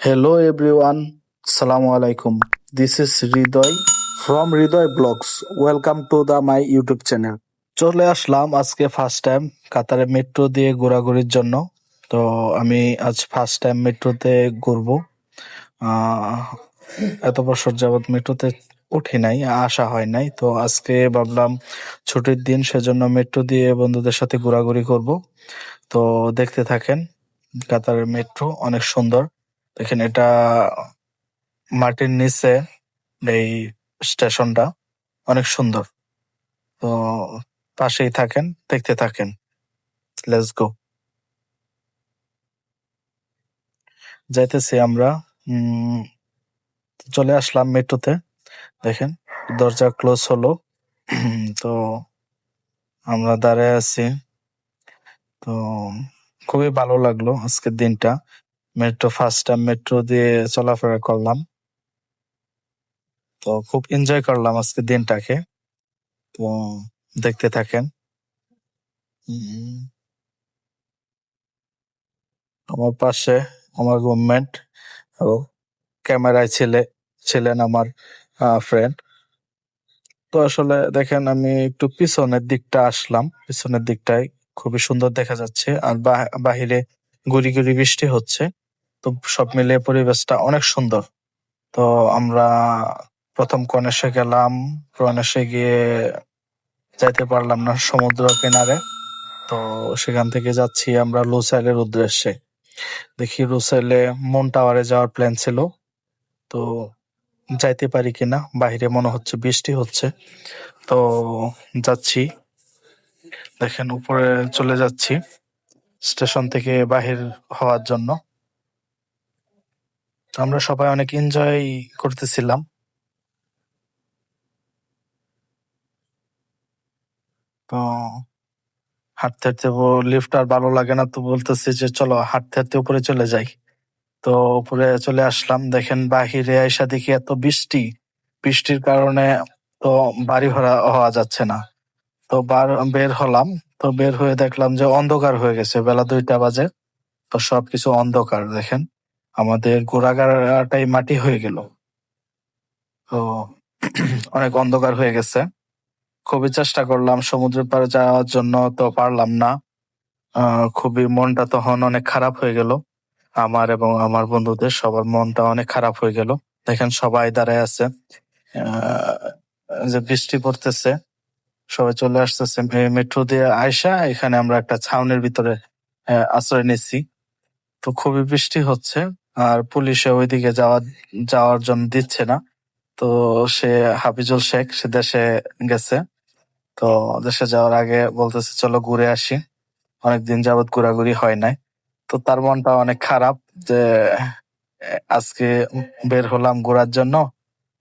Hello everyone, Assalamu alaikum. This is Hridoy from Hridoy Blogs. Welcome to my YouTube channel. চলে আসলাম আজকে first time কাতারে metro দিয়ে ঘোরাঘুরির জন্য। তো আমি আজ ফার্স্ট টাইম মেট্রোতে ঘুরবো। এত বছর যাবত মেট্রোতে উঠি নাই, আসা হয় নাই। তো আজকে ভাবলাম ছুটির দিন, সেজন্য মেট্রো দিয়ে বন্ধুদের সাথে ঘোরাঘুরি করব। তো দেখতে থাকেন, কাতারের মেট্রো অনেক সুন্দর। দেখেন, এটা মাটির নিচে এই স্টেশনটা অনেক সুন্দর। তো পাশেই থাকেন, দেখতে থাকেন। Let's go. যাইতেছি আমরা। চলে আসলাম মেট্রোতে। দেখেন, দরজা ক্লোজ হলো। তো আমরা দাঁড়ায় আছি। তো খুবই ভালো লাগলো আজকের দিনটা। ফার্স্ট টাইম মেট্রো দিয়ে চলাফেরা করলাম। তো খুব এনজয় করলাম আজকের দিনটাকে। তো দেখতে থাকেন। আমার পাশে আমার রুমমেট ও ক্যামেরায় ছিলেন আমার ফ্রেন্ড। তো আসলে দেখেন, আমি একটু পিছনের দিকটা আসলাম। পিছনের দিকটায় খুবই সুন্দর দেখা যাচ্ছে, আর বাহিরে গুড়ি গুড়ি বৃষ্টি হচ্ছে। তো সব মিলিয়ে পরিবেশটা অনেক সুন্দর। তো আমরা প্রথম কনেসে গেলাম। কনেসে গিয়ে যাইতে পারলাম না সমুদ্র কিনারে। তো সেখান থেকে যাচ্ছি আমরা লুসাইলের উদ্দেশ্যে। দেখি লুসাইলে মুন টাওয়ারে যাওয়ার প্ল্যান ছিল। তো যাইতে পারি কিনা, বাইরে মনে হচ্ছে বৃষ্টি হচ্ছে। তো যাচ্ছি। দেখেন, উপরে চলে যাচ্ছি স্টেশন থেকে বাহির হওয়ার জন্য। আমরা সবাই অনেক এনজয় করতেছিলাম। তো হাঁটতে হাঁটতে লিফট আর ভালো লাগে না, তো বলতেছি যে চলো হাঁটতে হাঁটতে উপরে চলে যাই। তো উপরে চলে আসলাম। দেখেন, বাহিরে আইসা দেখি এত বৃষ্টি। বৃষ্টির কারণে তো বাড়ি হওয়া যাচ্ছে না। তো বের হলাম। তো বের হয়ে দেখলাম যে অন্ধকার হয়ে গেছে, বেলা 2টা বাজে। তো সবকিছু অন্ধকার। দেখেন, আমাদের গোড়াগাড়াটাই মাটি হয়ে গেল। তো অনেক অন্ধকার হয়ে গেছে। খুবই চেষ্টা করলাম সমুদ্রের পাড়ে যাওয়ার জন্য, তো পারলাম না। খুবই মনটা তখন অনেক খারাপ হয়ে গেল। আমার এবং আমার বন্ধুদের সবার মনটা অনেক খারাপ হয়ে গেল। দেখেন, সবাই দাঁড়ায় আছে। যে বৃষ্টি পড়তেছে, সবাই চলে আসতেছে মেট্রো দিয়ে আয়সা। এখানে আমরা একটা ছাউনির ভিতরে আশ্রয় নিচ্ছি। তো খুবই বৃষ্টি হচ্ছে, আর পুলিশে ওইদিকে যাওয়ার জন্য দিচ্ছে না। তো সে হাফিজুল শেখ, সে দেশে গেছে। তো দেশে যাওয়ার আগে বলতেছে চলো ঘুরে আসি, অনেকদিন যাবত ঘোরাঘুরি হয় নাই। তো তার মনটা অনেক খারাপ যে আজকে বের হলাম ঘোরার জন্য,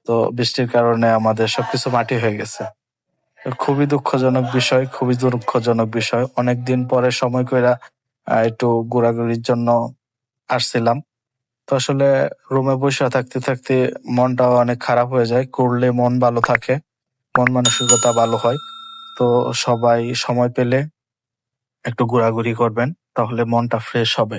তো বৃষ্টির কারণে আমাদের সবকিছু মাটি হয়ে গেছে। খুবই দুঃখজনক বিষয়, খুবই দুঃখজনক বিষয়। অনেকদিন পরে সময় কইরা একটু ঘোরাঘুরির জন্য আসছিলাম। তো আসলে রুমে বসে থাকতে থাকতে মনটাও অনেক খারাপ হয়ে যায়। করলে মন ভালো থাকে, মন মানসিকতা ভালো হয়। তো সবাই সময় পেলে একটু ঘোরাঘুরি করবেন, তাহলে মনটা ফ্রেশ হবে।